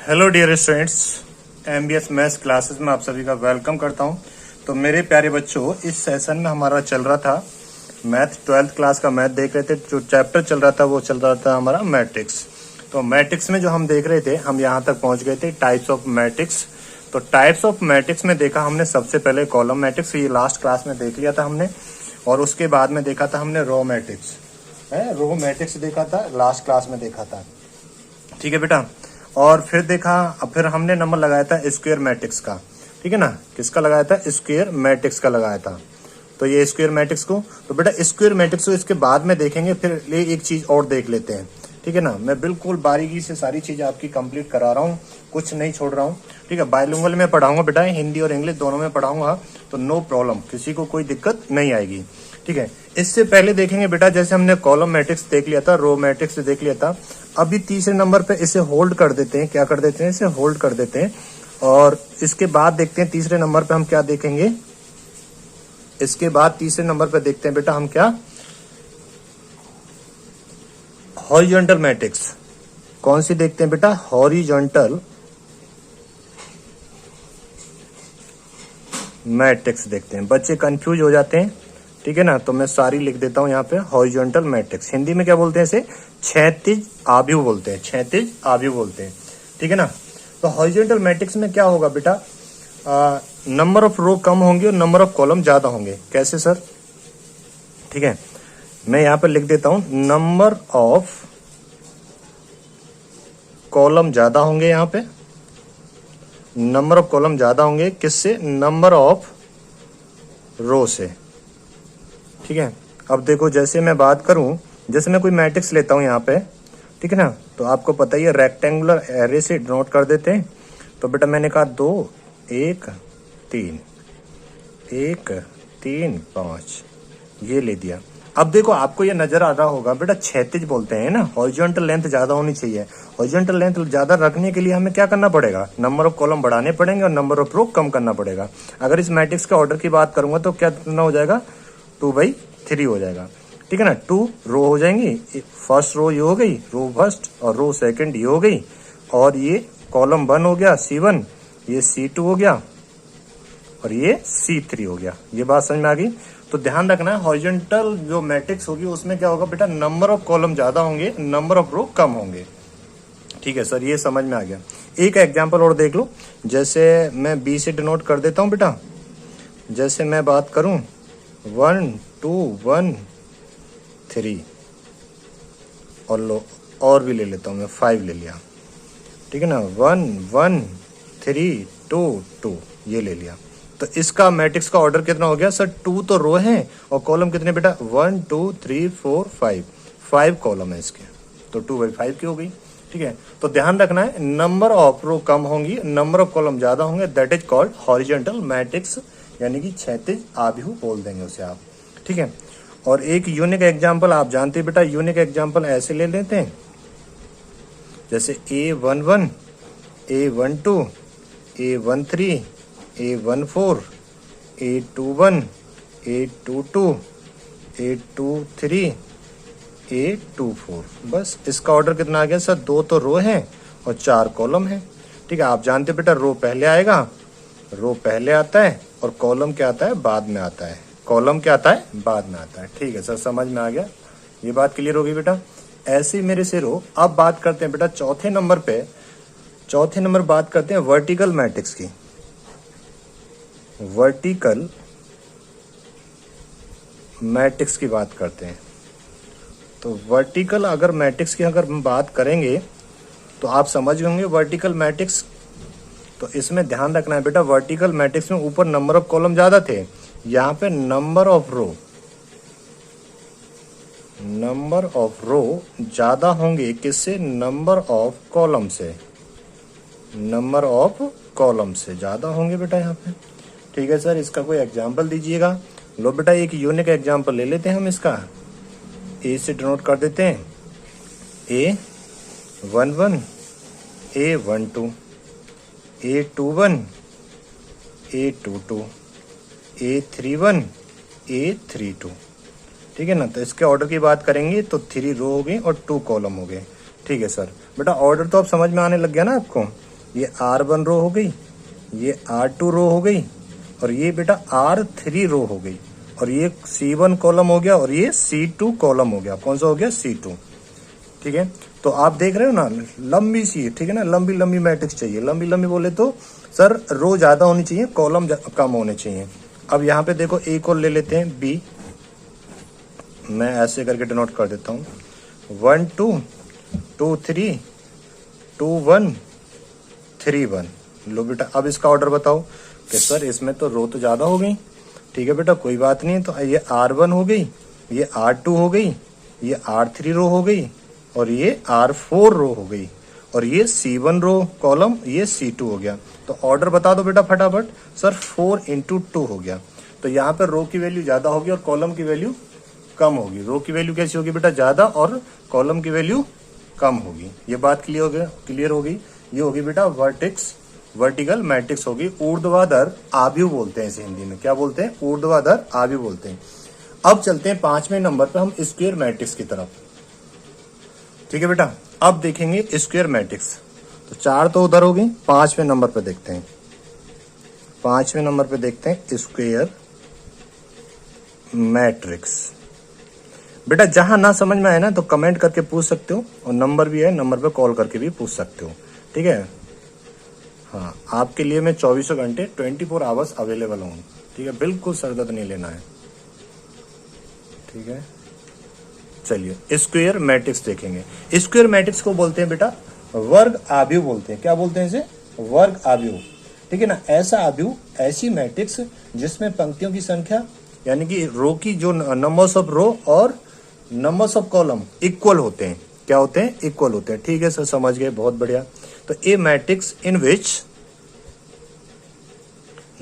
Hello dear students, MBS maths classes में आप सभी का वेलकम करता हूं। तो मेरे प्यारे बच्चों, इस सेशन में हमारा चल रहा था मैथ, 12th क्लास का मैथ देख रहे थे। जो चैप्टर चल रहा था वो चल रहा था हमारा मैट्रिक्स। तो मैट्रिक्स में जो हम देख रहे थे, हम यहाँ तक पहुंच गए थे टाइप्स ऑफ मैट्रिक्स। तो टाइप्स ऑफ मैट्रिक्स में देखा हमने सबसे पहले कॉलम मैट्रिक्स, ये लास्ट क्लास में देख लिया था हमने। और उसके बाद में देखा था हमने रो मैट्रिक्स, रो मैट्रिक्स देखा था, लास्ट क्लास में देखा था। ठीक है बेटा। और फिर देखा, फिर हमने नंबर लगाया था स्क्वायर मैट्रिक्स का। ठीक है ना, किसका लगाया था? स्क्वायर मैट्रिक्स का लगाया था। तो ये स्क्वायर मैट्रिक्स को, तो बेटा स्क्वायर मैट्रिक्स को इसके बाद में देखेंगे। फिर ये एक चीज और देख लेते हैं। ठीक है ना, मैं बिल्कुल बारीकी से सारी चीज आपकी कंप्लीट करा रहा हूँ, कुछ नहीं छोड़ रहा हूँ। ठीक है, बायलिंगुअल में पढ़ाऊंगा बेटा, हिंदी और इंग्लिश दोनों में पढ़ाऊंगा, तो नो प्रॉब्लम, किसी को कोई दिक्कत नहीं आएगी। ठीक है, इससे पहले देखेंगे बेटा, जैसे हमने कॉलम मैट्रिक्स देख लिया था, रो मैट्रिक्स देख लिया था, अभी तीसरे नंबर पे इसे होल्ड कर देते हैं। क्या कर देते हैं? इसे होल्ड कर देते हैं। और इसके बाद देखते हैं तीसरे नंबर पे हम क्या देखेंगे। इसके बाद तीसरे नंबर पे देखते हैं बेटा हम क्या, हॉरिजॉन्टल मैट्रिक्स। कौन सी देखते हैं बेटा? हॉरिजॉन्टल मैट्रिक्स देखते हैं। बच्चे कंफ्यूज हो जाते हैं, ठीक है ना, तो मैं सारी लिख देता हूं यहाँ पे। हॉरिजॉन्टल मैट्रिक्स हिंदी में क्या बोलते हैं? इसे क्षैतिज आव्यूह बोलते हैं, क्षैतिज आव्यूह बोलते हैं। ठीक है ना। तो हॉरिजॉन्टल मैट्रिक्स में क्या होगा बेटा, नंबर ऑफ रो कम होंगे और नंबर ऑफ कॉलम ज्यादा होंगे। कैसे सर? ठीक है, मैं यहाँ पे लिख देता हूं, नंबर ऑफ कॉलम ज्यादा होंगे। यहाँ पे नंबर ऑफ कॉलम ज्यादा होंगे, किससे? नंबर ऑफ रो से। ठीक है, अब देखो, जैसे मैं बात करूं, जैसे मैं कोई मैट्रिक्स लेता हूं यहाँ पे, ठीक है ना, तो आपको पता ही है रेक्टेंगुलर एरे से डिनोट कर देते हैं। तो बेटा मैंने कहा 2 1 3 1 3 5, ये ले दिया। अब देखो, आपको ये नजर आ रहा होगा बेटा, क्षैतिज बोलते हैं ना, हॉरिजॉन्टल लेंथ ज्यादा होनी चाहिए। हॉरिजॉन्टल लेंथ ज्यादा रखने के लिए हमें क्या करना पड़ेगा? नंबर ऑफ कॉलम बढ़ाने पड़ेंगे और नंबर ऑफ रो कम करना पड़ेगा। अगर इस मैट्रिक्स के ऑर्डर की बात करूंगा तो क्या करना हो जाएगा? 2/3 हो जाएगा। ठीक है ना, 2 रो हो जाएंगी। फर्स्ट रो ये हो गई, रो फर्स्ट, और रो सेकंड ये हो गई, और ये कॉलम 1 हो गया C1, ये C2 हो गया, और ये C3 हो गया। ये बात समझ में आ गई? तो ध्यान रखना है, हॉरिजॉन्टल जो मैट्रिक्स होगी उसमें क्या होगा बेटा, नंबर ऑफ कॉलम ज्यादा होंगे, नंबर ऑफ रो कम होंगे। ठीक है सर, ये समझ में आ गया। एक एग्जांपल और देख लो, जैसे मैं B से डिनोट कर देता हूं बेटा। जैसे मैं बात करूं 1 2 1 3, और लो, और भी ले लेता हूं मैं, 5 ले लिया। ठीक है ना, 1 1 3 2 2, ये ले लिया। तो इसका मैट्रिक्स का ऑर्डर कितना हो गया सर? 2 तो रो है, और कॉलम कितने बेटा? 1 2 3 4 5 कॉलम है इसके, तो 2/5 की हो गई। ठीक है, तो ध्यान रखना है, नंबर ऑफ रो कम होंगी, नंबर ऑफ कॉलम ज्यादा होंगे, that is called horizontal matrix, यानी कि क्षैतिज आव्यूह बोल देंगे उसे आप। ठीक है, और एक यूनिक एग्जांपल आप जानते हैं बेटा, यूनिक एग्जांपल ऐसे ले लेते हैं, जैसे A11 A12 A13 A14 A21 A22 A23 A24। बस इसका ऑर्डर कितना आ गया सर? 2 तो रो है और 4 कॉलम है। ठीक है, आप जानते बेटा, रो पहले आएगा, रो पहले आता है, और कॉलम क्या आता है? बाद में आता है। कॉलम क्या आता है? बाद में आता है। ठीक है सर, समझ में आ गया, ये बात क्लियर होगी बेटा। ऐसे ही मेरे से रो। अब बात करते हैं बेटा चौथे नंबर बात करते हैं वर्टिकल मैट्रिक्स की। वर्टिकल मैट्रिक्स की बात करते हैं। तो वर्टिकल अगर मैट्रिक्स की अगर हम बात करेंगे तो आप समझ होंगे वर्टिकल मैट्रिक्स। तो इसमें ध्यान रखना है बेटा, वर्टिकल मैट्रिक्स में ऊपर नंबर ऑफ कॉलम ज्यादा थे, यहाँ पे नंबर ऑफ रो ज्यादा होंगे। किससे? नंबर ऑफ कॉलम से, नंबर ऑफ कॉलम से ज्यादा होंगे बेटा यहाँ पे। ठीक है सर, इसका कोई एग्जाम्पल दीजिएगा। लो बेटा, एक यूनिक एग्जाम्पल ले लेते हैं हम इसका। ए से डिनोट कर देते हैं, A11 A12 A21 A22 A31 A32। ठीक है ना, तो इसके ऑर्डर की बात करेंगे तो 3 रो हो गए और 2 कॉलम हो गए। ठीक है सर, बेटा ऑर्डर तो अब समझ में आने लग गया ना आपको। ये R1 रो हो गई, ये R2 रो हो गई, और ये बेटा R3 रो हो गई, और ये C1 कॉलम हो गया, और ये C2 कॉलम हो गया। कौन सा हो गया? C2। ठीक है, तो आप देख रहे हो ना, लंबी सी, ठीक है ना, लंबी लंबी मैट्रिक्स चाहिए। लंबी लंबी बोले तो सर रो ज्यादा होनी चाहिए, कॉलम कम होने चाहिए। अब यहाँ पे देखो एक और ले लेते हैं B, मैं ऐसे करके डिनोट कर देता हूँ, 1 2 2 3 2 1 3 1। लो बेटा, अब इसका ऑर्डर बताओ कि सर इसमें तो रो तो ज्यादा हो गई। ठीक है बेटा, कोई बात नहीं, तो ये R1 हो गई, ये R2 हो गई, ये R3 रो हो गई, और ये R4 रो हो गई, और ये C1 रो कॉलम, ये C2 हो गया। तो ऑर्डर बता दो बेटा फटाफट। सर 4 × 2 हो गया। तो यहाँ पर रो की वैल्यू ज्यादा होगी और कॉलम की वैल्यू कम होगी। रो की वैल्यू कैसी होगी बेटा? ज्यादा, और कॉलम की वैल्यू कम होगी। ये बात क्लियर हो गई। ये होगी बेटा वर्टिकल मैट्रिक्स होगी। ऊर्ध्वाधर आव्यूह बोलते हैं इसे हिंदी में। क्या बोलते हैं? ऊर्ध्वाधर आव्यूह बोलते हैं। अब चलते हैं 5वें नंबर पे हम स्क्वायर मैट्रिक्स की तरफ। ठीक है बेटा, अब देखेंगे स्क्वायर मैट्रिक्स। तो 4 तो उधर हो गई, 5वें नंबर पे देखते हैं। 5वें नंबर पे देखते हैं स्क्वायर मैट्रिक्स। बेटा जहां ना समझ में आए ना तो कमेंट करके पूछ सकते हो, और नंबर भी है, नंबर पे कॉल करके भी पूछ सकते हो। ठीक है, हाँ, आपके लिए मैं 24 घंटे 24 आवर्स अवेलेबल हूँ। ठीक है, बिल्कुल सरदर्द नहीं लेना है। ठीक है, चलिए स्क्वायर मैट्रिक्स देखेंगे। स्क्वायर मैट्रिक्स को बोलते हैं बेटा वर्ग आव्यूह बोलते हैं। क्या बोलते हैं इसे? वर्ग आव्यूह। ठीक है ना, ऐसा आव्यूह, ऐसी मैट्रिक्स जिसमें पंक्तियों की संख्या यानी कि रो की जो नंबर्स ऑफ रो और नंबर्स ऑफ कॉलम इक्वल होते हैं। क्या होते हैं? इक्वल होते हैं। ठीक है सर, समझ गए, बहुत बढ़िया। तो ए मैट्रिक्स इन विच,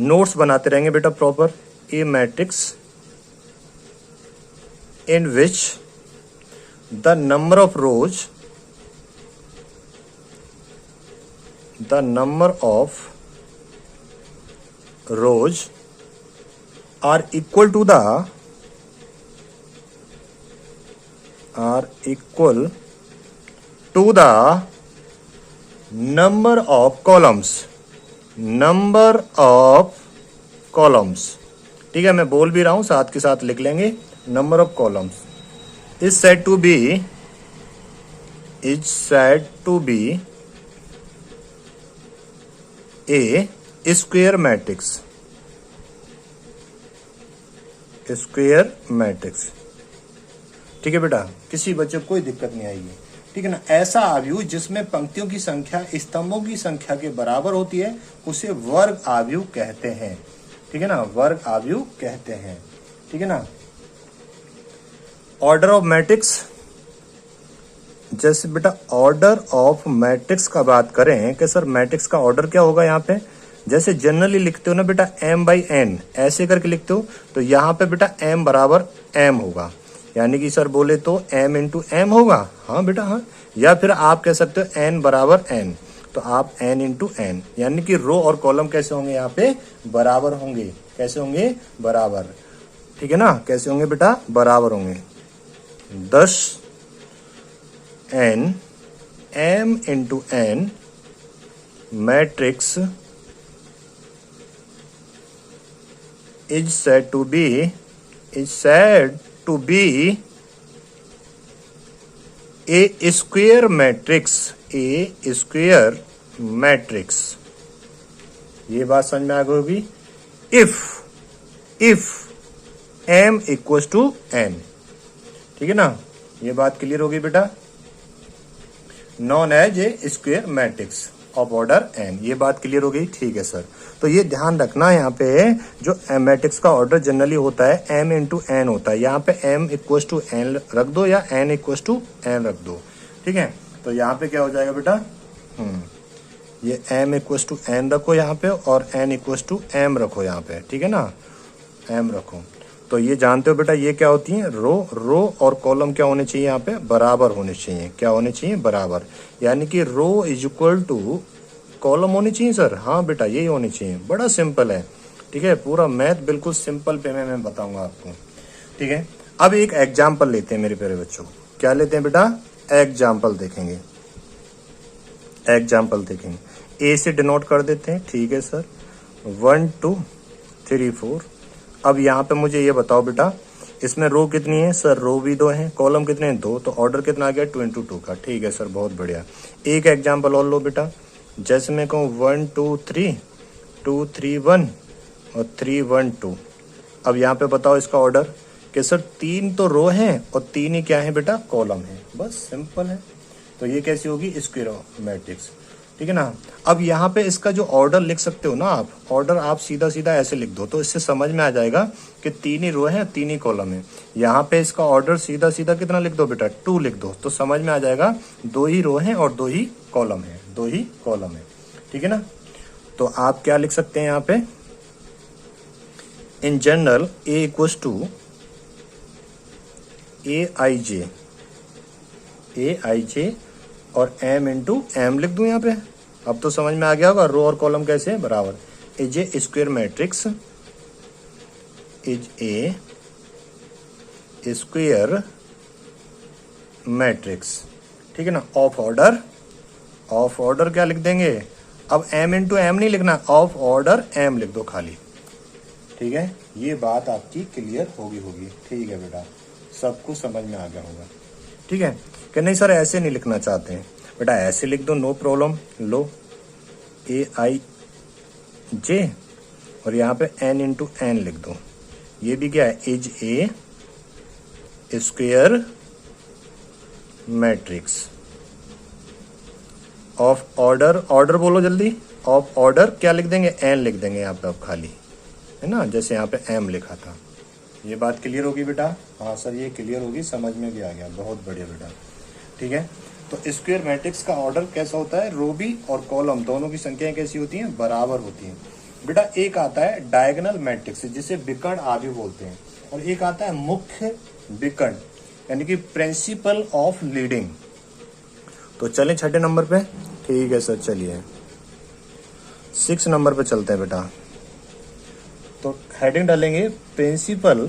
नोट्स बनाते रहेंगे बेटा proper. A matrix in which the number of rows are equal to the number of columns। ठीक है, मैं बोल भी रहा हूं, साथ के साथ लिख लेंगे। Number of columns is said to be a square matrix। ठीक है बेटा, किसी बच्चे को कोई दिक्कत नहीं आएगी। ठीक है ना, ऐसा आव्यूह जिसमें पंक्तियों की संख्या स्तंभों की संख्या के बराबर होती है उसे वर्ग आव्यूह कहते हैं। ठीक है ना, वर्ग आव्यूह कहते हैं। ठीक है ना। ऑर्डर ऑफ मैट्रिक्स, जैसे बेटा ऑर्डर ऑफ मैट्रिक्स का बात करें कि सर मैट्रिक्स का ऑर्डर क्या होगा, यहाँ पे जैसे जनरली लिखते हो ना बेटा m/n ऐसे करके लिखते हो, तो यहाँ पे बेटा m बराबर m होगा, यानी कि सर बोले तो m × m होगा। हाँ बेटा हाँ, या फिर आप कह सकते हो n बराबर n, तो आप n × n, यानी कि रो और कॉलम कैसे होंगे यहाँ पे? बराबर होंगे। कैसे होंगे? बराबर। ठीक है ना, कैसे होंगे बेटा? बराबर होंगे। 10n m × n matrix is said to be a square matrix। ये बात समझ में आ गई होगी। if m = n, ठीक है ना, ये बात क्लियर होगी बेटा। Known as a square matrix of order n, ये बात क्लियर हो गई। ठीक है सर, तो ये ध्यान रखना यहाँ पे जो मैट्रिक्स का ऑर्डर जनरली होता है m × n होता है। यहाँ पे m = n रख दो या n = n रख दो। ठीक है, तो यहाँ पे क्या हो जाएगा बेटा? ये m = n रखो यहाँ पे, और n = m रखो यहाँ पे। ठीक है ना, m रखो। तो ये जानते हो बेटा ये क्या होती है? रो और कॉलम क्या होने चाहिए यहाँ पे? बराबर होने चाहिए। क्या होने चाहिए? बराबर, यानी कि रो = कॉलम होनी चाहिए सर। हाँ बेटा, यही होनी चाहिए। बड़ा सिंपल है। ठीक है, पूरा मैथ बिल्कुल सिंपल पे मैं बताऊंगा आपको। ठीक है, अब एक एग्जाम्पल लेते हैं मेरे प्यारे बच्चों। क्या लेते हैं बेटा? एग्जाम्पल देखेंगे। ए से डिनोट कर देते हैं, ठीक है सर। 1 2 3 4। अब यहाँ पे मुझे ये बताओ बेटा, इसमें रो कितनी है सर? रो भी 2 है, कॉलम कितने हैं? 2, तो ऑर्डर कितना आ गया? 2 into 2 का, ठीक है सर, बहुत बढ़िया। एक एग्जाम्पल और लो बेटा, जैसे मैं कहूँ 1 2 3 2 3 1 और 3 1 2। अब यहाँ पे बताओ इसका ऑर्डर कि सर 3 तो रो हैं और 3 ही क्या है बेटा? कॉलम है, बस सिंपल है। तो ये कैसी होगी? स्क्वायर मैट्रिक्स, ठीक है ना। अब यहाँ पे इसका जो ऑर्डर लिख सकते हो ना आप, ऑर्डर आप सीधा सीधा ऐसे लिख दो, तो इससे समझ में आ जाएगा कि 3 ही रो है, 3 ही कॉलम है। यहाँ पे इसका ऑर्डर सीधा सीधा कितना लिख दो बेटा? 2 लिख दो, तो समझ में आ जाएगा 2 ही रो है और 2 ही कॉलम है, 2 ही कॉलम है, ठीक है ना। तो आप क्या लिख सकते हैं यहाँ पे? In general A equals to A I J और m इंटू एम लिख दूं यहाँ पे। अब तो समझ में आ गया होगा रो और कॉलम कैसे है बराबर। Is a square matrix, is a square matrix, ठीक है ना। ऑफ ऑर्डर क्या लिख देंगे? अब m इंटू एम नहीं लिखना, ऑफ ऑर्डर m लिख दो खाली, ठीक है। ये बात आपकी क्लियर होगी, ठीक है बेटा, सब कुछ समझ में आ गया होगा, ठीक है। कि नहीं सर ऐसे नहीं लिखना चाहते हैं बेटा, ऐसे लिख दो, no problem. Low A I J और यहाँ पे n इंटू एन लिख दो। ये भी क्या है? Is a square matrix of order बोलो जल्दी। ऑफ ऑर्डर क्या लिख देंगे? n लिख देंगे यहाँ पे अब खाली, है ना, जैसे यहाँ पे m लिखा था। ये बात क्लियर होगी बेटा? हाँ सर ये क्लियर होगी, समझ में भी आ गया, बहुत बढ़िया बेटा, ठीक है। तो स्क्वायर मैट्रिक्स का ऑर्डर कैसा होता है? रो भी और कॉलम दोनों की संख्याएं कैसी होती हैं? बराबर होती हैं बेटा। एक आता है डायगोनल मैट्रिक्स जिसे विकर्ण आदि बोलते हैं, और एक आता है मुख्य विकर्ण, यानी कि प्रिंसिपल ऑफ लीडिंग। तो चलें छठे नंबर पे, ठीक है सर, चलिए 6 नंबर पे चलते हैं बेटा। तो हेडिंग डालेंगे प्रिंसिपल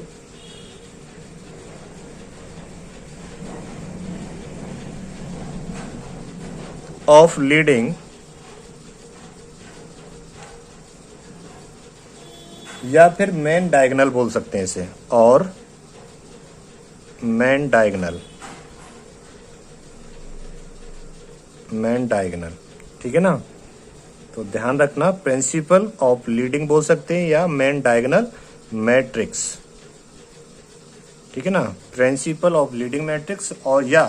ऑफ लीडिंग या फिर मेन डायगोनल बोल सकते हैं इसे, और मेन डायगोनल, ठीक है ना। तो ध्यान रखना, प्रिंसिपल ऑफ लीडिंग बोल सकते हैं या मेन डायगोनल मैट्रिक्स, ठीक है ना। प्रिंसिपल ऑफ लीडिंग मैट्रिक्स और या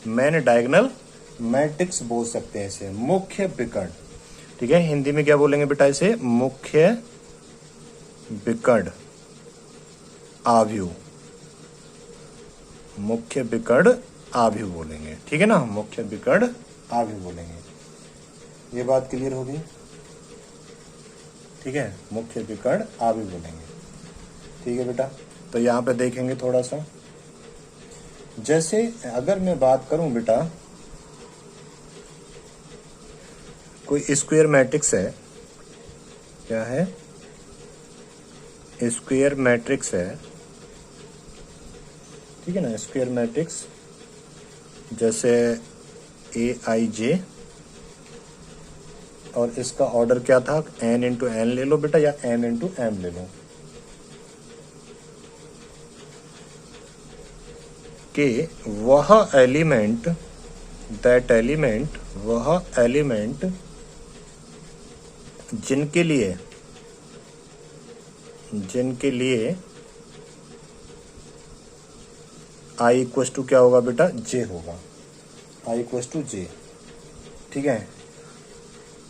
मेन डायगोनल मैट्रिक्स बोल सकते हैं इसे, मुख्य विकर्ण, ठीक है। हिंदी में क्या बोलेंगे बेटा इसे? मुख्य विकर्ण आव्यूह, मुख्य विकर्ण आव्यूह बोलेंगे, ठीक है ना, मुख्य विकर्ण आव्यूह बोलेंगे। ये बात क्लियर होगी, ठीक है, मुख्य विकर्ण आव्यूह बोलेंगे, ठीक है बेटा। तो यहाँ पे देखेंगे थोड़ा सा, जैसे अगर मैं बात करूं बेटा, कोई स्क्वायर मैट्रिक्स है, क्या है? स्क्वायर मैट्रिक्स है, ठीक है ना, स्क्वायर मैट्रिक्स जैसे ए आई जे, और इसका ऑर्डर क्या था? n इंटू एन ले लो बेटा, या m इंटू एम ले लो, कि वह एलिमेंट, दैट एलिमेंट, वह एलिमेंट जिनके लिए i इक्वल टू क्या होगा बेटा? j होगा, i इक्वल टू j, ठीक है।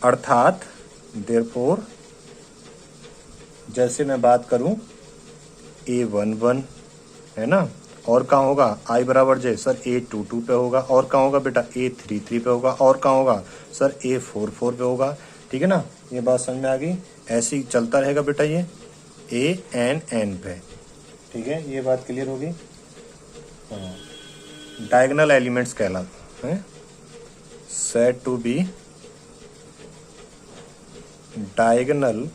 अर्थात देयरफॉर, जैसे मैं बात करूं A11 है ना, और कहाँ होगा? i बराबर j, सर A22 पे होगा, और कहाँ होगा बेटा? A33 पे होगा, और कहाँ होगा सर? A44 पे होगा, ठीक है ना। ये बात समझ में आ गई? ऐसे ही चलता रहेगा बेटा ये ANN पे, ठीक है। ये बात क्लियर होगी? हाँ, डायगोनल एलिमेंट्स कहलाते हैं, said to be diagonal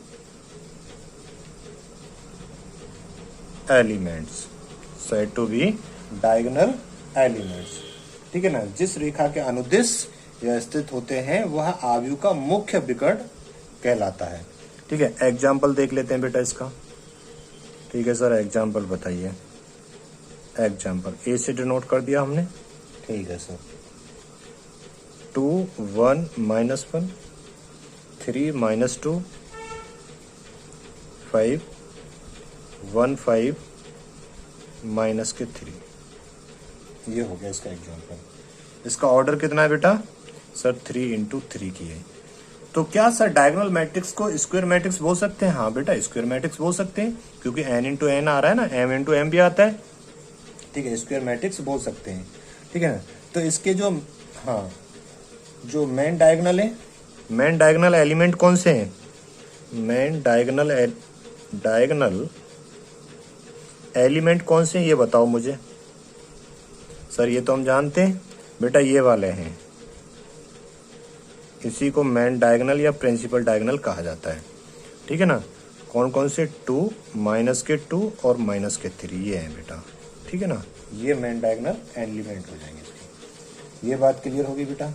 elements, said to be diagonal elements, ठीक है ना। जिस रेखा के अनुदिश या स्थित होते हैं वह आव्यूह का मुख्य विकर्ण कहलाता है। ठीक है, एग्जाम्पल देख लेते हैं बेटा इसका। ठीक है सर, एग्जाम्पल बताइए। एग्जाम्पल ए से डिनोट कर दिया हमने। ठीक है सर, 2 1 -1 3 -2 5 1 5 -3, ये हो गया इसका एग्जाम्पल। इसका ऑर्डर कितना है बेटा सर? 3 × 3 की है। तो क्या सर डायगोनल मैट्रिक्स को स्क्वायर मैट्रिक्स बोल सकते हैं? हाँ बेटा, स्क्वायर मैट्रिक्स बोल सकते हैं, क्योंकि n × n आ रहा है ना, m × m भी आता है। ठीक है, स्क्वायर मैट्रिक्स बोल सकते हैं। ठीक है ना, तो इसके जो जो मेन डायगोनल है, मेन डायगोनल एलिमेंट कौन से हैं? मेन डायगोनल एलिमेंट कौन से हैं ये बताओ मुझे। सर ये तो हम जानते हैं बेटा, ये वाले हैं। इसी को मेन डायगोनल या प्रिंसिपल डायगोनल कहा जाता है। ठीक है ना, कौन कौन से? 2 -2 और -3, ये है बेटा। ठीक है ना, ये मेन डायगोनल एलिमेंट हो जाएंगे इसके। ये बात क्लियर होगी बेटा?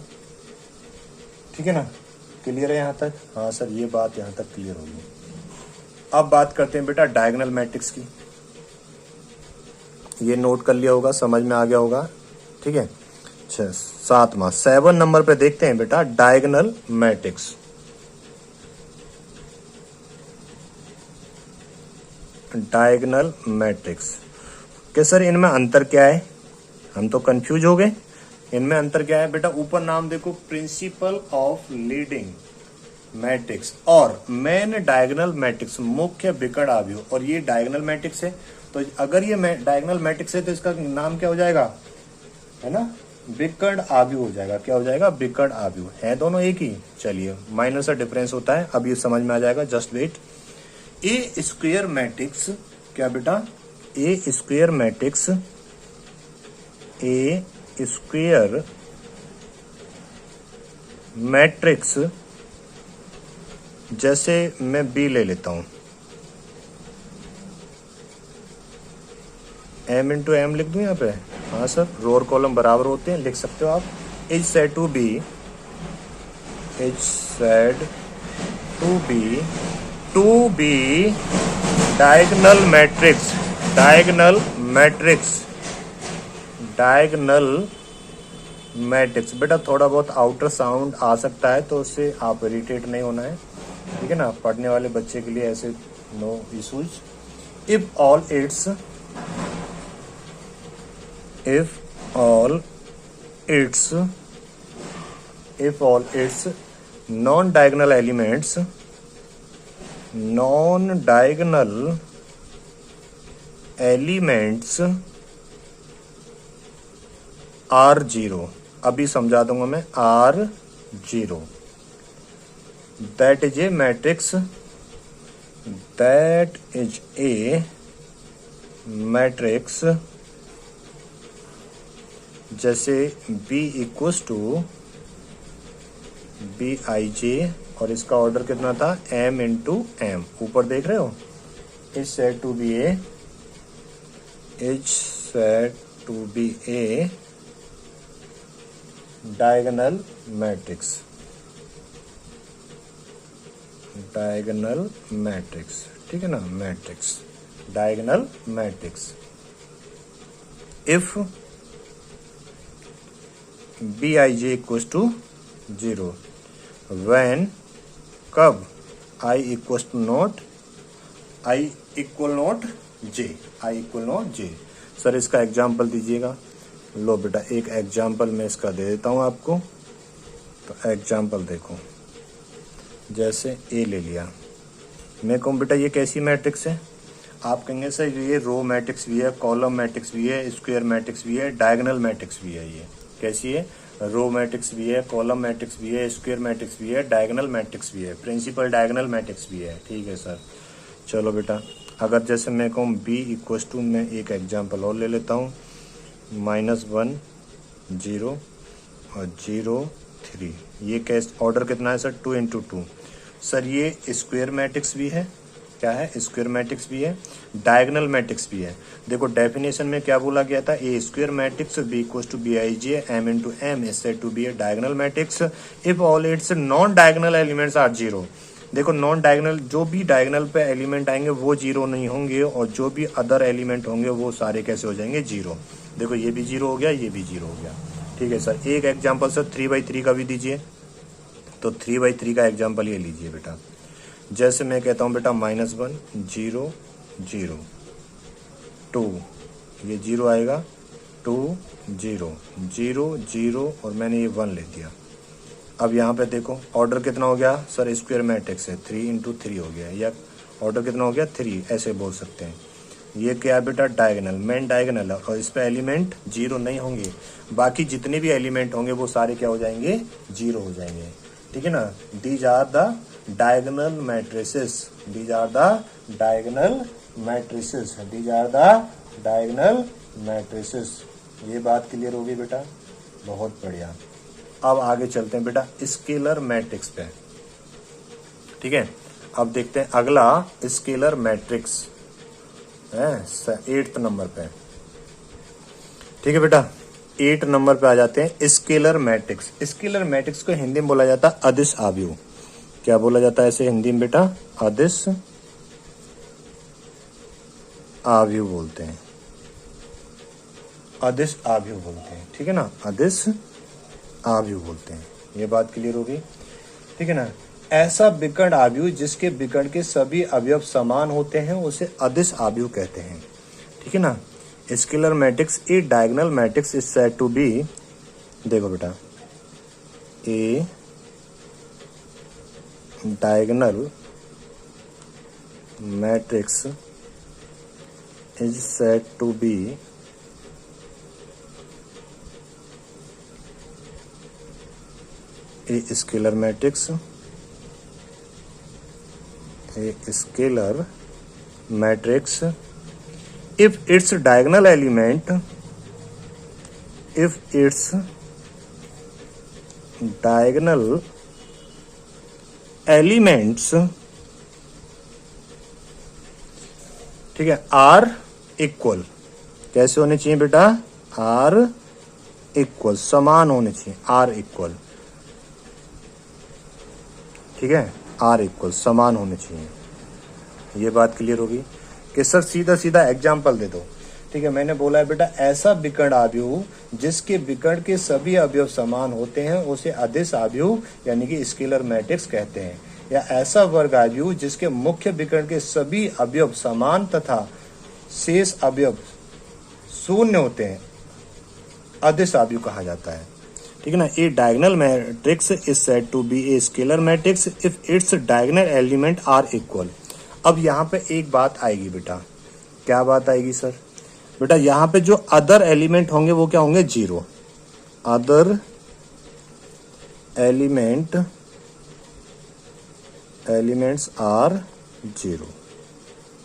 ठीक है ना, क्लियर है यहाँ तक? हाँ सर, ये बात यहाँ तक क्लियर होगी। अब बात करते हैं बेटा डायगोनल मैट्रिक्स की। ये नोट कर लिया होगा, समझ में आ गया होगा। ठीक है, 7 नंबर पे देखते हैं बेटा डायगोनल मैट्रिक्स। डायगोनल मैट्रिक्स के सर इनमें अंतर क्या है? हम तो कंफ्यूज हो गए। इनमें अंतर क्या है बेटा? ऊपर नाम देखो, प्रिंसिपल ऑफ लीडिंग मैट्रिक्स और मेन डायगोनल मैट्रिक्स, मुख्य विकर्ण आव्यूह। और ये डायगोनल मैट्रिक्स है, तो अगर ये डायगोनल मैट्रिक्स है तो इसका नाम क्या हो जाएगा? है ना, विकर्ण आव्यूह हो जाएगा। क्या हो जाएगा? विकर्ण आव्यूह। है दोनों एक ही। चलिए, माइनर सा डिफरेंस होता है, अब ये समझ में आ जाएगा, जस्ट वेट। ए स्क्वायर मैट्रिक्स, क्या बेटा? ए square matrix, A square matrix, जैसे मैं बी ले लेता हूं, m × m लिख दूं यहाँ पे? हाँ सर, रो और कॉलम बराबर होते हैं, लिख सकते हो आप। Is said to be, is said to be diagonal matrix, diagonal matrix, diagonal matrix. बेटा थोड़ा बहुत आउटर साउंड आ सकता है, तो उससे आप इरिटेट नहीं होना है। ठीक है ना, पढ़ने वाले बच्चे के लिए ऐसे no issues. If all its non-diagonal elements are 0, अभी समझा दूंगा मैं, are 0, that is a matrix, जैसे B इक्वल्स टू Bij, और इसका ऑर्डर कितना था? m × m। ऊपर देख रहे हो, is said to be a diagonal matrix, diagonal matrix. ठीक है ना, matrix, diagonal matrix. If Bij equals to 0, when, कब? I equals to not, I equal not J। Sir इसका एग्जाम्पल दीजिएगा। लो बेटा, एक एग्जाम्पल मैं इसका दे देता हूँ आपको। तो एग्जाम्पल देखो, जैसे A ले लिया, मैं कहूँ बेटा ये कैसी मैट्रिक्स है? आप कहेंगे सर ये रो मैट्रिक्स भी है, कॉलम मैट्रिक्स भी है, स्क्वायर मैट्रिक्स भी है, डायगोनल मैट्रिक्स भी है। ये कैसी है? रो मैट्रिक्स भी है, कॉलम मैट्रिक्स भी है, स्क्वायर मैट्रिक्स भी है, डायगोनल मैट्रिक्स भी है, प्रिंसिपल डायगोनल मैट्रिक्स भी है। ठीक है सर, चलो बेटा, अगर जैसे मैं कहूँ B इक्वल्स टू, मैं एक एग्जांपल और ले लेता हूँ, -1 0 और 0 3। ये कैसे ऑर्डर कितना है सर? 2 × 2। सर ये स्क्वायर मैट्रिक्स भी है क्या है, स्क्वायर मैट्रिक्स भी है, डायगोनल मैट्रिक्स भी है। देखो डेफिनेशन में क्या बोला गया था, A square matrix B equals to B I J M into M is said to be a diagonal matrix if all its non diagonal elements are zero. देखो नॉन डायगोनल, जो भी डायगोनल पे element आएंगे वो zero नहीं होंगे, और जो भी अदर एलिमेंट होंगे वो सारे कैसे हो जाएंगे, जीरो। देखो ये भी जीरो हो गया, ये भी जीरो हो गया। ठीक है सर, एक एग्जाम्पल सर 3/3 का भी दीजिए। तो 3/3 का एग्जाम्पल ये लीजिए बेटा। जैसे मैं कहता हूँ बेटा -1 0 0 2, ये 0 आएगा, 2 0 0 0 और मैंने ये 1 ले दिया। अब यहाँ पे देखो ऑर्डर कितना हो गया सर, स्क्वायर मैट्रिक्स है 3 × 3 हो गया, या ऑर्डर कितना हो गया 3, ऐसे बोल सकते हैं। ये क्या है बेटा, डायगोनल, मेन डायगोनल है, और इस पे एलिमेंट जीरो नहीं होंगे, बाकी जितने भी एलिमेंट होंगे वो सारे क्या हो जाएंगे, जीरो हो जाएंगे। ठीक है ना, these are the diagonal matrices, these are the diagonal matrices, these are the diagonal matrices. ये बात क्लियर होगी बेटा, बहुत बढ़िया। अब आगे चलते हैं बेटा स्केलर मैट्रिक्स पे। ठीक है, अब देखते हैं अगला स्केलर मैट्रिक्स है 8th नंबर पे। ठीक है बेटा, 8 नंबर पे आ जाते हैं स्केलर मैट्रिक्स। स्केलर मैट्रिक्स को हिंदी में बोला जाता है अदिश आव्यूह। क्या बोला जाता है इसे हिंदी में बेटा, अदिश आव्यूह बोलते हैं, अदिश आव्यूह बोलते हैं। ठीक है ना, अदिश आव्यूह बोलते हैं। ये बात क्लियर होगी। ठीक है ना, ऐसा विकर्ण आव्यूह जिसके विकर्ण के सभी अवयव समान होते हैं उसे अदिश आव्यूह कहते हैं। ठीक है ना, scalar matrix A diagonal matrix is said to be, देखो बेटा, A diagonal matrix is said to be a scalar matrix, a scalar matrix if its diagonal element, if its diagonal elements, ठीक है, आर इक्वल, कैसे होने चाहिए बेटा, are equal, समान होने चाहिए, आर इक्वल। ठीक है, आर इक्वल, समान होने चाहिए। ये बात क्लियर होगी कि सर सीधा सीधा एग्जाम्पल दे दो। ठीक है, मैंने बोला है बेटा ऐसा विकर्ण आव्यूह जिसके विकर्ण के सभी अवयव समान होते हैं उसे अदिश आव्यूह यानी कि स्केलर मैट्रिक्स कहते हैं, या ऐसा वर्ग आव्यूह जिसके मुख्य विकर्ण के सभी अवयव समान तथा शेष अवयव शून्य होते हैं अदिश आव्यूह कहा जाता है। ठीक है ना, A diagonal matrix is said to be a scalar matrix if its diagonal element are equal. अब यहाँ पे एक बात आएगी बेटा, क्या बात आएगी सर, बेटा यहाँ पे जो अदर एलिमेंट होंगे वो क्या होंगे, zero, other elements are zero.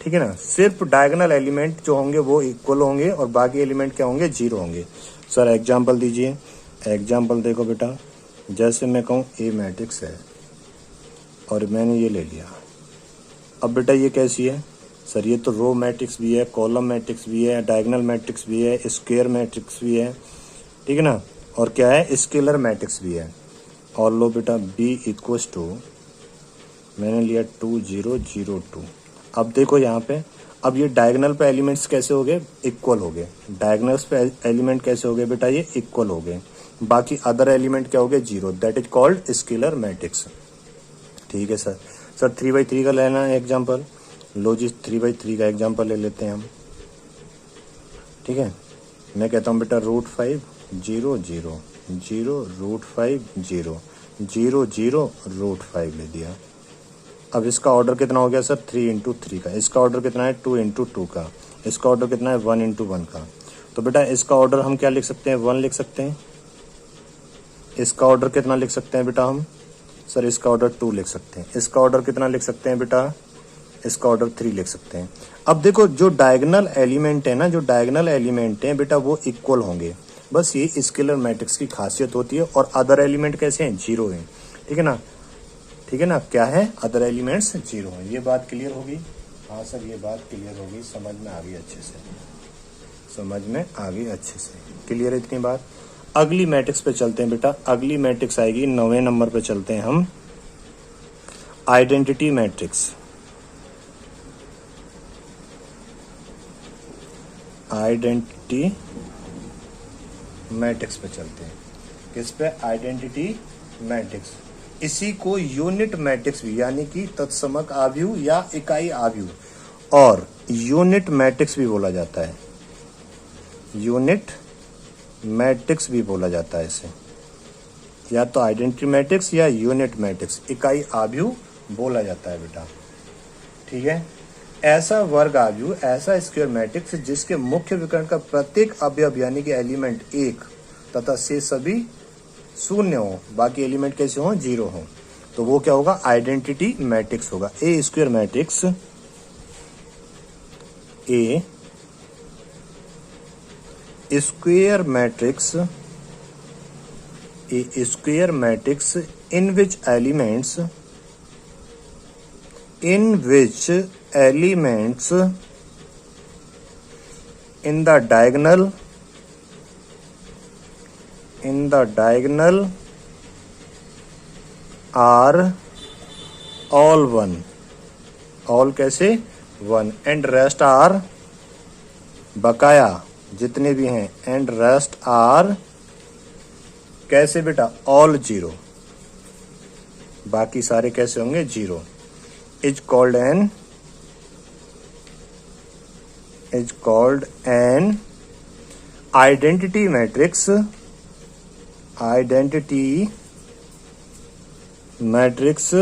ठीक है ना, सिर्फ डायगोनल एलिमेंट जो होंगे वो इक्वल होंगे और बाकी एलिमेंट क्या होंगे, जीरो होंगे। सर एग्जाम्पल दीजिए। एग्जाम्पल देखो बेटा, जैसे मैं कहूँ ए मैट्रिक्स है और मैंने ये ले लिया। अब बेटा ये कैसी है सर, ये तो रो मैट्रिक्स भी है, कॉलम मैट्रिक्स भी है, डायगोनल मैट्रिक्स भी है, स्क्वायर मैट्रिक्स भी है। ठीक है ना, और क्या है, स्केलर मैट्रिक्स भी है। और लो बेटा बी इक्वल्स टू, मैंने लिया 2 0 0 2। अब देखो यहाँ पे, अब ये डायगोनल पे एलिमेंट्स कैसे हो गए, इक्वल हो गए। डायगोनल्स पे एलिमेंट कैसे हो गए बेटा, ये इक्वल हो गए, बाकी अदर एलिमेंट क्या हो गए, zero, that is called scalar matrix. ठीक है सर। सर 3/3 का लेना है एग्जाम्पल, लो जी 3/3 का एग्जाम्पल ले लेते हैं हम। ठीक है, मैं कहता हूँ बेटा √5 0 0 0 √5 0 0 0 √5 ले दिया। अब इसका ऑर्डर कितना हो गया सर, 3 × 3 का। इसका ऑर्डर कितना है, 2 × 2 का। इसका ऑर्डर कितना है, 1 × 1 का। तो बेटा इसका ऑर्डर हम क्या लिख सकते हैं, 1 लिख सकते हैं। इसका ऑर्डर कितना लिख सकते हैं बेटा हम, सर इसका ऑर्डर 2 लिख सकते हैं। इसका ऑर्डर कितना लिख सकते हैं बेटा, इसका ऑर्डर 3 लिख सकते हैं। अब देखो जो डायगोनल एलिमेंट है ना, जो डायगोनल एलिमेंट है बेटा वो इक्वल होंगे, बस ये स्केलर मैट्रिक्स की खासियत होती है। और अदर एलिमेंट कैसे हैं, जीरो हैं। ठीक है ना, ठीक है ना, क्या है, अदर एलिमेंट्स जीरो हैं। ये बात क्लियर होगी। हाँ सर, ये बात क्लियर हो गई, समझ में आ गई अच्छे से, समझ में आ गई अच्छे से, क्लियर है इतनी बात। अगली मैट्रिक्स पे चलते हैं बेटा। अगली मैट्रिक्स आएगी 9वें नंबर पे चलते हैं हम, आइडेंटिटी मैट्रिक्स। आइडेंटिटी मैट्रिक्स पे चलते हैं। किस पे? Identity matrix. इसी को यूनिट मैट्रिक्स भी, यानी कि तत्समक आव्यूह या इकाई आव्यूह और यूनिट मैट्रिक्स भी बोला जाता है। यूनिट मैट्रिक्स भी बोला जाता है इसे, या तो आइडेंटिटी मैट्रिक्स या यूनिट मैट्रिक्स, इकाई आव्यूह बोला जाता है बेटा। ठीक है, ऐसा वर्ग आव्यूह, ऐसा स्क्वायर मैट्रिक्स जिसके मुख्य विकर्ण का प्रत्येक अवयव यानी कि एलिमेंट एक तथा से सभी शून्य हो, बाकी एलिमेंट कैसे हो? जीरो हो, तो वो क्या होगा? आइडेंटिटी मैट्रिक्स होगा। A square matrix, A square matrix, A square matrix in which elements in the diagonal are all one, all कैसे? वन, एंड रेस्ट आर, बकाया जितने भी हैं, एंड रेस्ट आर कैसे बेटा? ऑल जीरो, बाकी सारे कैसे होंगे? Zero. Is called an identity matrix, identity matrix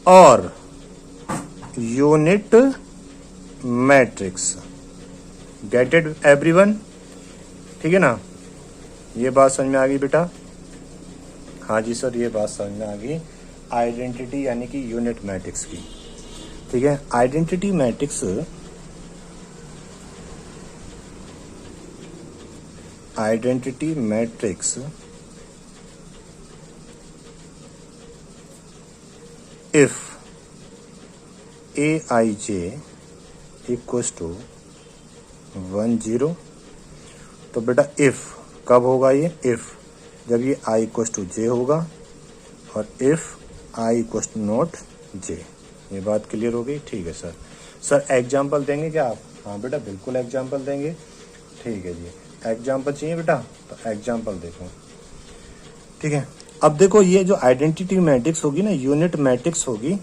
और unit matrix. Get it everyone? ठीक है ना, ये बात समझ में आ गई बेटा? हाँ जी सर, ये बात समझ में आ गई, आइडेंटिटी यानी कि यूनिट मैट्रिक्स की। ठीक है, identity matrix, identity matrix if Aij equals to 1 0, तो बेटा इफ कब होगा ये? इफ जब ये i इक्वल्स टू j होगा, और if i equals to not j। ये बात क्लियर हो गई? ठीक है सर। सर एग्जाम्पल देंगे क्या आप? हाँ बेटा बिल्कुल एग्जाम्पल देंगे। ठीक है जी, एग्जाम्पल चाहिए बेटा, तो एग्जाम्पल देखो। ठीक है, अब देखो ये जो आइडेंटिटी मैट्रिक्स होगी ना, यूनिट मैट्रिक्स होगी।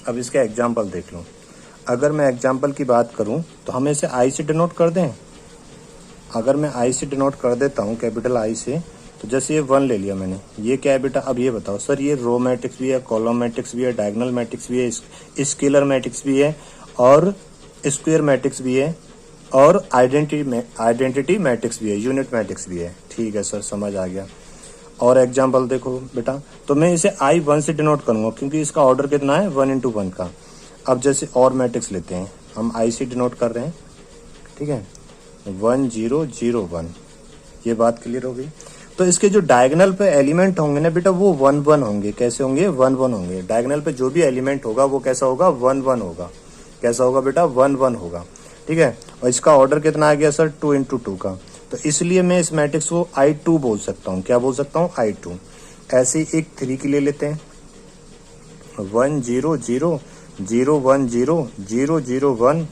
अब इसका एग्जाम्पल देख लो। अगर मैं एग्जाम्पल की बात करूं तो हमें इसे आई से डिनोट कर दें। अगर मैं आई से डिनोट कर देता हूं, कैपिटल आई से, तो जैसे ये 1 ले लिया मैंने, ये क्या है बेटा? अब ये बताओ सर, ये रो मैट्रिक्स भी है, कॉलम मैट्रिक्स भी है, डायगोनल मैट्रिक्स भी है, स्केलर मैट्रिक्स भी है, और स्क्वायर मैट्रिक्स भी है, और आइडेंटिटी मैट्रिक्स भी है, यूनिट मैट्रिक्स भी है। ठीक है सर, समझ आ गया। और एग्जाम्पल देखो बेटा, तो मैं इसे आई 1 से डिनोट करूंगा क्योंकि इसका ऑर्डर कितना है? 1 × 1 का। अब जैसे और मैट्रिक्स लेते हैं, हम आई से डिनोट कर रहे हैं। ठीक है, 1 0 0 1, ये बात क्लियर हो गई। तो इसके जो डायगोनल पे एलिमेंट होंगे ना बेटा, वो 1 1 होंगे। कैसे होंगे? 1 1 होंगे। डायगोनल पे जो भी एलिमेंट होगा वो कैसा होगा? 1 1 होगा। कैसा होगा बेटा? 1 1 होगा। ठीक है, और इसका ऑर्डर कितना आ गया सर? 2 × 2 का। तो इसलिए मैं इस मैट्रिक्स को I2 बोल सकता हूँ। क्या बोल सकता हूँ? I2। ऐसे ही एक 3 की ले लेते हैं, 1 0 0 0 1 0 0 0 1।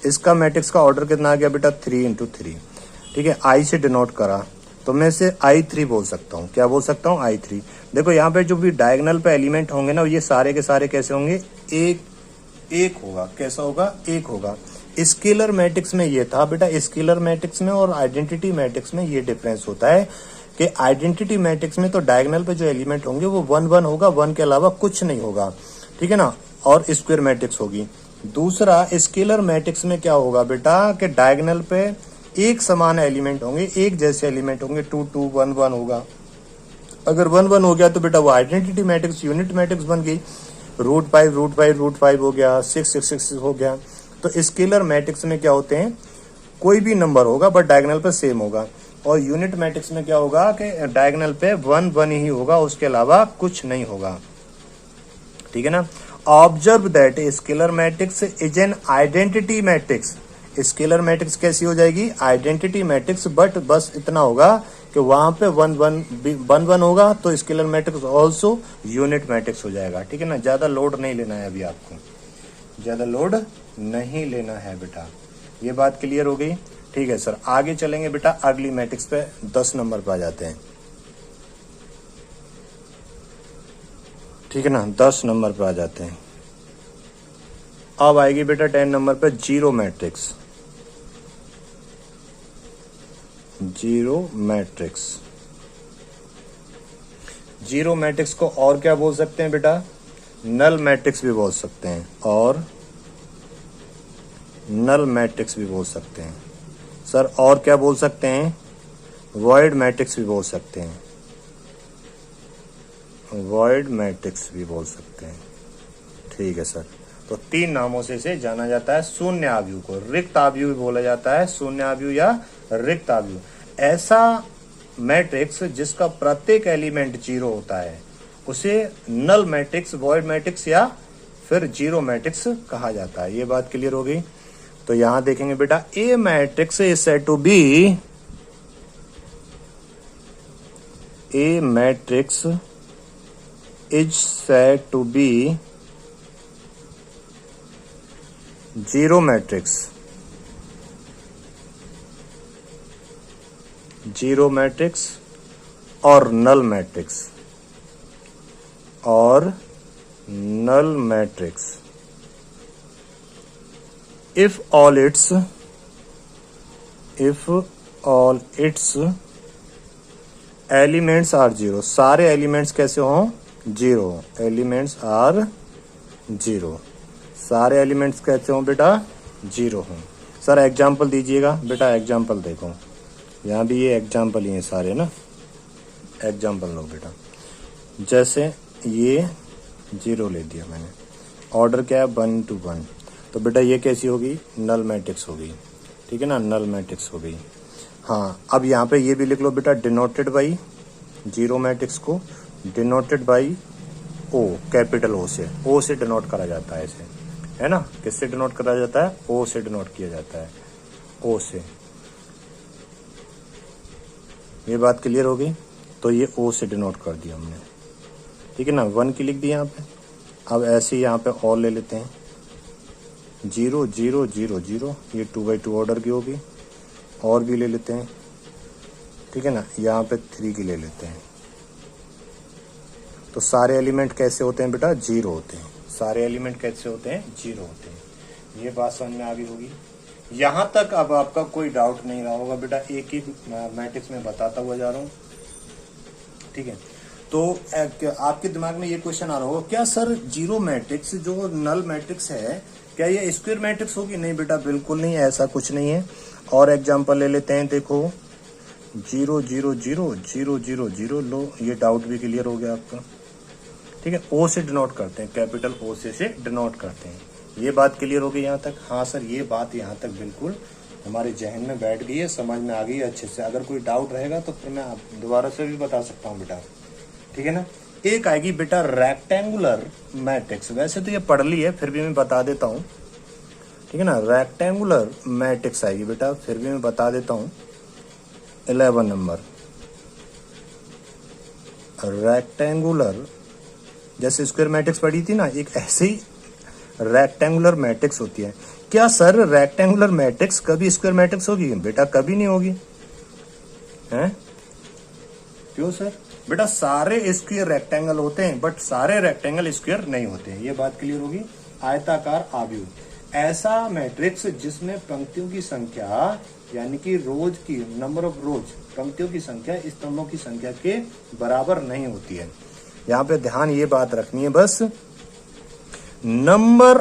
इसका मैट्रिक्स का ऑर्डर कितना आ गया बेटा? 3 × 3। ठीक है, I से डिनोट करा तो मैं इसे I3 बोल सकता हूँ। क्या बोल सकता हूँ? I3। देखो यहाँ पे जो भी डायगोनल पे एलिमेंट होंगे ना, ये सारे के सारे कैसे होंगे? एक होगा। कैसा होगा? एक होगा। स्केलर मैट्रिक्स में ये था बेटा, स्केलर मैट्रिक्स में और आइडेंटिटी मैट्रिक्स में ये डिफरेंस होता है कि आइडेंटिटी मैट्रिक्स में तो डायगोनल पे जो एलिमेंट होंगे वो 1 1 होगा, 1 के अलावा कुछ नहीं होगा। ठीक है ना, और स्क्वायर मैट्रिक्स होगी। दूसरा स्केलर मैट्रिक्स में क्या होगा बेटा कि डायगोनल पे एक समान एलिमेंट होंगे, एक जैसे एलिमेंट होंगे, 2 2 1 1 होगा। अगर 1 1 हो गया तो बेटा वो आइडेंटिटी मैट्रिक्स, यूनिट मैट्रिक्स बन गई। √5 हो गया, 6 6 6 हो गया। तो स्केलर मैट्रिक्स में क्या होते हैं? कोई भी नंबर होगा बट डायगोनल पे सेम होगा। और यूनिट मैट्रिक्स में क्या होगा कि डायगोनल पे 1 1 ही होगा, उसके अलावा कुछ नहीं होगा। ठीक है ना। Observe that scalar matrix is an identity matrix. Scalar matrix कैसी हो जाएगी? आइडेंटिटी मैट्रिक्स, बट बस इतना होगा कि वहां पे वन वन होगा तो scalar matrix also unit matrix हो जाएगा। ठीक है ना, ज्यादा लोड नहीं लेना है, अभी आपको ज्यादा लोड नहीं लेना है बेटा। ये बात क्लियर हो गई? ठीक है सर, आगे चलेंगे बेटा अगली मैट्रिक्स पे, 10 नंबर पे आ जाते हैं। ठीक है ना, 10 नंबर पे आ जाते हैं। अब आएगी बेटा 10 नंबर पे zero matrix. Zero matrix, zero matrix को और क्या बोल सकते हैं बेटा? नल मैट्रिक्स भी बोल सकते हैं, और नल मैट्रिक्स भी बोल सकते हैं सर। और क्या बोल सकते हैं? वॉइड मैट्रिक्स भी बोल सकते हैं, वॉइड मैट्रिक्स भी बोल सकते हैं। ठीक है सर, तो 3 नामों से इसे जाना जाता है। शून्य आव्यूह को रिक्त आव्यूह भी बोला जाता है, शून्य आव्यूह या रिक्त आव्यूह। ऐसा मैट्रिक्स जिसका प्रत्येक एलिमेंट 0 होता है उसे नल मैट्रिक्स, वॉइड मैट्रिक्स या फिर जीरो मैट्रिक्स कहा जाता है। ये बात क्लियर हो गई? तो यहां देखेंगे बेटा, A matrix is said to be, A matrix is said to be zero matrix, zero matrix और नल मैट्रिक्स, और null matrix if all its elements are zero। सारे एलिमेंट्स कैसे हों? जीरो। एलिमेंट्स आर जीरो, सारे elements कैसे हों बेटा? Zero हों। सर एग्जाम्पल दीजिएगा बेटा, एग्जाम्पल देखो, यहाँ भी ये एग्जाम्पल ही है सारे ना। एग्जाम्पल लो बेटा, जैसे ये 0 ले दिया मैंने, ऑर्डर क्या है? 1 to 1, तो बेटा ये कैसी होगी? नल मैट्रिक्स होगी। ठीक है ना, नल मैट्रिक्स हो गई। हाँ, अब यहाँ पे ये भी लिख लो बेटा, डिनोटेड बाई, जीरो मैट्रिक्स को डिनोटेड बाई ओ, कैपिटल ओ से, ओ से डिनोट करा जाता है इसे, है ना। किससे डिनोट करा जाता है? ओ से डिनोट किया जाता है, ओ से। ये बात क्लियर हो गई? तो ये ओ से डिनोट कर दिया हमने। ठीक है ना, 1 की लिख दी यहाँ पे। अब ऐसे ही यहाँ पे और ले लेते हैं, 0 0 0 0, ये 2/2 ऑर्डर की होगी। और भी ले लेते हैं, ठीक है ना, यहाँ पे 3 की ले लेते हैं। तो सारे एलिमेंट कैसे होते हैं बेटा? 0 होते हैं। सारे एलिमेंट कैसे होते हैं? 0 होते हैं। ये बात समझ में आ गई होगी? यहाँ तक अब आपका कोई डाउट नहीं रहा होगा बेटा, एक ही मैट्रिक्स में बताता हुआ जा रहा हूँ। ठीक है, तो आपके दिमाग में ये क्वेश्चन आ रहा होगा, क्या सर जीरो मैट्रिक्स जो नल मैट्रिक्स है क्या ये स्क्वायर मैट्रिक्स होगी? नहीं बेटा, बिल्कुल नहीं, ऐसा कुछ नहीं है। और एग्जांपल ले लेते हैं, देखो 0 0 0 0 0 0, लो ये डाउट भी क्लियर हो गया आपका। ठीक है, ओ से डिनोट करते हैं, कैपिटल ओ से डिनोट करते हैं। ये बात क्लियर हो गई यहाँ तक? हाँ सर, ये बात यहाँ तक बिल्कुल हमारे जहन में बैठ गई है, समझ में आ गई है अच्छे से। अगर कोई डाउट रहेगा तो फिर मैं दोबारा से भी बता सकता हूँ बेटा। ठीक है ना। एक आएगी बेटा रेक्टेंगुलर मैट्रिक्स, वैसे तो ये पढ़ ली है, फिर भी मैं बता देता हूँ। ठीक है ना, रेक्टेंगुलर मैट्रिक्स आएगी बेटा, फिर भी मैं बता देता हूँ। 11 नंबर रेक्टेंगुलर, जैसे स्क्वायर मैट्रिक्स पढ़ी थी ना, एक ऐसे ही रेक्टेंगुलर मैट्रिक्स होती है। क्या सर रेक्टेंगुलर मैट्रिक्स कभी स्क्वायर मैट्रिक्स होगी? बेटा कभी नहीं होगी। हैं? क्यों सर? बेटा सारे स्क्वायर रेक्टेंगल होते हैं, बट सारे रेक्टेंगल स्क्वायर नहीं होते हैं। ये बात क्लियर होगी? आयताकार आव्यूह, ऐसा मैट्रिक्स जिसमें पंक्तियों की संख्या, यानी कि रोज की नंबर ऑफ रोज, पंक्तियों की संख्या स्तंभों की संख्या के बराबर नहीं होती है। यहाँ पे ध्यान ये बात रखनी है बस, number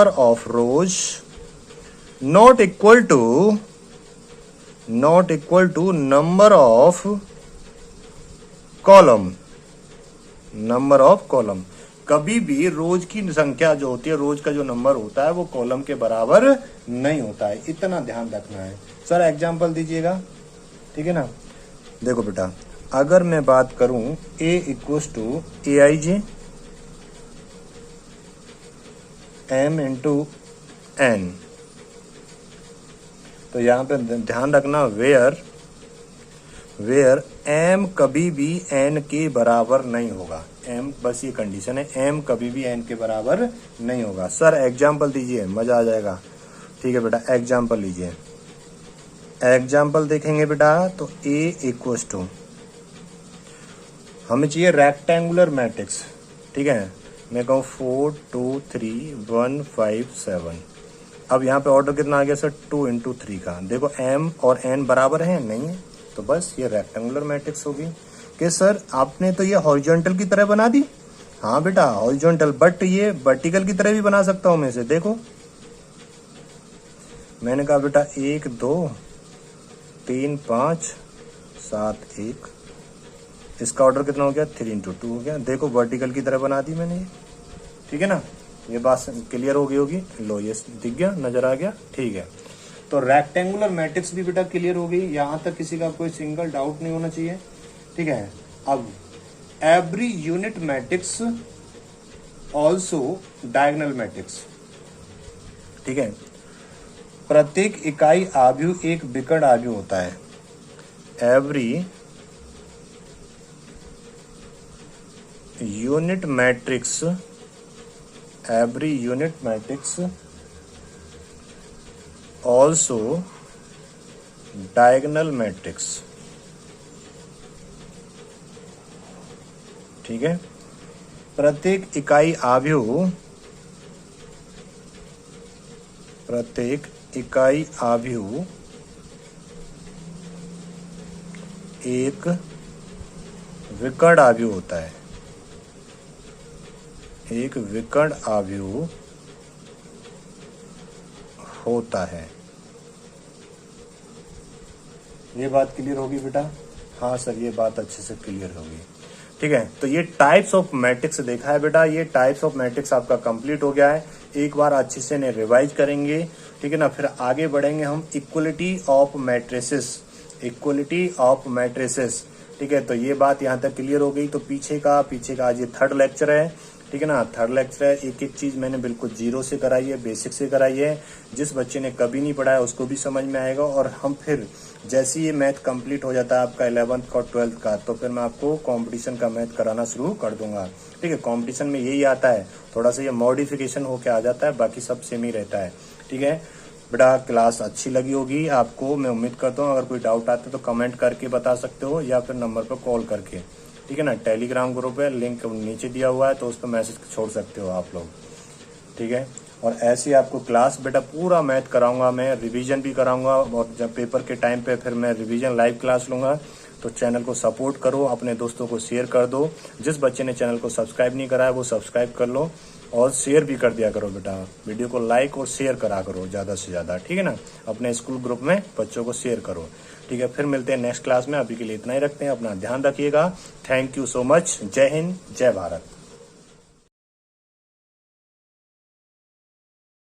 of rows not equal to number of column. Number of column, कभी भी रोज की संख्या जो होती है, रोज का जो नंबर होता है, वो कॉलम के बराबर नहीं होता है। इतना ध्यान रखना है। सर एग्जांपल दीजिएगा। ठीक है ना, देखो बेटा, अगर मैं बात करूं a equals to aij m into n, तो यहां पे ध्यान रखना वेयर m कभी भी n के बराबर नहीं होगा। m बस ये कंडीशन है, m कभी भी n के बराबर नहीं होगा। सर एग्जाम्पल दीजिए, मजा आ जाएगा। ठीक है बेटा, एग्जाम्पल लीजिए। एग्जाम्पल देखेंगे बेटा तो a इक्वल्स टू, हमें चाहिए रेक्टेंगुलर मैट्रिक्स। ठीक है, मैं कहूँ 4 2 3 1 5 7। अब यहाँ पे ऑर्डर कितना आ गया सर? 2 इंटू 3 का। देखो m और n बराबर है नहीं है, तो बस ये रेक्टेंगुलर मैट्रिक्स होगी। कि सर आपने तो ये हॉरिजॉन्टल की तरह बना दी। हाँ बेटा हॉरिजॉन्टल, बट ये वर्टिकल की तरह भी बना सकता हूं मैं इसे। देखो मैंने कहा बेटा 1 2 3 5 7 1, इसका ऑर्डर कितना हो गया? 3 इंटू 2 हो गया। देखो वर्टिकल की तरह बना दी मैंने ये। ठीक है ना, ये बात क्लियर हो गई होगी। लो ये दिख गया, नजर आ गया। ठीक है, तो रेक्टेंगुलर मैट्रिक्स भी बेटा क्लियर हो गई। यहां तक किसी का कोई सिंगल डाउट नहीं होना चाहिए। ठीक है, अब every unit matrix also diagonal matrix. ठीक है, प्रत्येक इकाई आव्यूह एक विकर्ण आव्यूह होता है। Every unit matrix also diagonal matrix. ठीक है, प्रत्येक इकाई आव्यूह एक विकर्ण आव्यूह होता है। एक विकर्ण आव्यूह होता है। ये बात क्लियर होगी बेटा? हाँ सर, ये बात अच्छे से क्लियर होगी। ठीक है, तो ये टाइप्स ऑफ मैट्रिक्स देखा है बेटा। ये टाइप्स ऑफ मैट्रिक्स आपका कंप्लीट हो गया है। एक बार अच्छे से ने रिवाइज करेंगे। ठीक है ना, फिर आगे बढ़ेंगे हम इक्वलिटी ऑफ मैट्रिसेस। ठीक है, तो ये बात यहाँ तक क्लियर हो गई। तो पीछे का आज ये थर्ड लेक्चर है। ठीक है ना, थर्ड लेक्चर है। एक एक चीज मैंने बिल्कुल जीरो से कराई है, बेसिक से कराई है। जिस बच्चे ने कभी नहीं पढ़ा है उसको भी समझ में आएगा। और हम फिर जैसे ये मैथ कंप्लीट हो जाता है आपका 11th और 12th का, तो फिर मैं आपको कंपटीशन का मैथ कराना शुरू कर दूंगा। ठीक है, कंपटीशन में यही आता है, थोड़ा सा ये मॉडिफिकेशन होके आ जाता है, बाकी सब सेम ही रहता है। ठीक है बेटा, क्लास अच्छी लगी होगी आपको, मैं उम्मीद करता हूँ। अगर कोई डाउट आता है तो कमेंट करके बता सकते हो या फिर नंबर पर कॉल करके। ठीक है ना, टेलीग्राम ग्रुप है, लिंक नीचे दिया हुआ है, तो उस पर मैसेज छोड़ सकते हो आप लोग। ठीक है, और ऐसे आपको क्लास बेटा पूरा मैथ कराऊंगा मैं, रिवीजन भी कराऊंगा। और जब पेपर के टाइम पे फिर मैं रिवीजन लाइव क्लास लूंगा। तो चैनल को सपोर्ट करो, अपने दोस्तों को शेयर कर दो। जिस बच्चे ने चैनल को सब्सक्राइब नहीं करा है वो सब्सक्राइब कर लो, और शेयर भी कर दिया करो बेटा। वीडियो को लाइक और शेयर करा करो ज़्यादा से ज़्यादा। ठीक है ना, अपने स्कूल ग्रुप में बच्चों को शेयर करो। ठीक है, फिर मिलते हैं नेक्स्ट क्लास में। अभी के लिए इतना ही रखते हैं, अपना ध्यान रखिएगा। Thank you so much. जय हिंद, जय भारत।